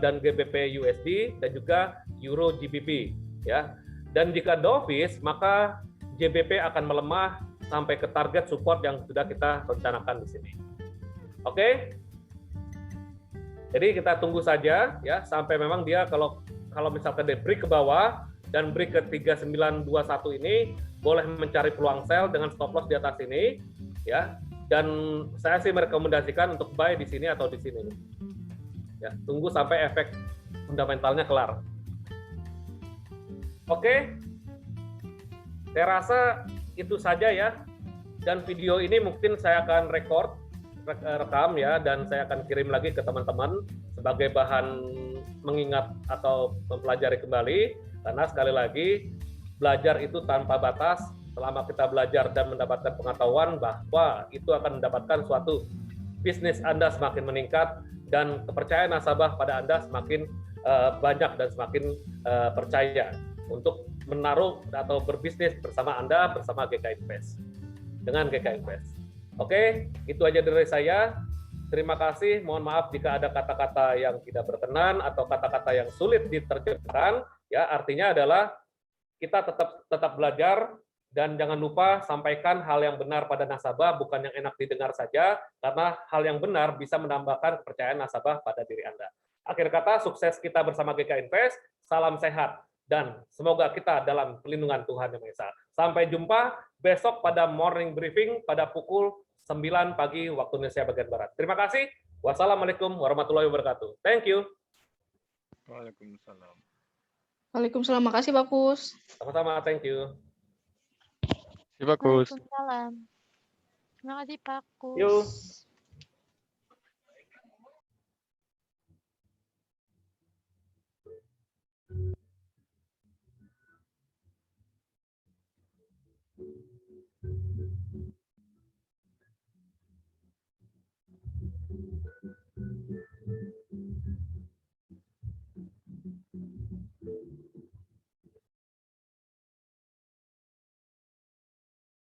dan GBP USD dan juga Euro GBP ya. Dan jika dovish, maka GBP akan melemah sampai ke target support yang sudah kita rencanakan di sini. Oke? Jadi kita tunggu saja ya sampai memang dia kalau misalkan dia break ke bawah dan break ke 3921 ini boleh mencari peluang sell dengan stop loss di atas ini ya. Dan saya sih merekomendasikan untuk buy di sini atau di sini. Ya, tunggu sampai efek fundamentalnya kelar. Oke. Saya rasa itu saja ya. Dan video ini mungkin saya akan rekam ya, dan saya akan kirim lagi ke teman-teman sebagai bahan mengingat atau mempelajari kembali, karena sekali lagi belajar itu tanpa batas. Selama kita belajar dan mendapatkan pengetahuan bahwa itu akan mendapatkan suatu bisnis Anda semakin meningkat dan kepercayaan nasabah pada Anda semakin banyak dan semakin percaya untuk menaruh atau berbisnis bersama Anda bersama GK Invest dengan GK Invest. Oke, itu aja dari saya. Terima kasih. Mohon maaf jika ada kata-kata yang tidak berkenan atau kata-kata yang sulit diterjemahkan. Ya, artinya adalah kita tetap belajar dan jangan lupa sampaikan hal yang benar pada nasabah, bukan yang enak didengar saja, karena hal yang benar bisa menambahkan kepercayaan nasabah pada diri Anda. Akhir kata, sukses kita bersama GK Invest. Salam sehat dan semoga kita dalam perlindungan Tuhan Yang Maha Esa. Sampai jumpa besok pada morning briefing pada pukul 9 pagi waktu Indonesia bagian Barat. Terima kasih. Wassalamualaikum warahmatullahi wabarakatuh. Thank you. Waalaikumsalam. Waalaikumsalam. Makasih, Pak Kus. Sama-sama, thank you. Terima kasih. Waalaikumsalam. Terima kasih Pak Kus. Yuk.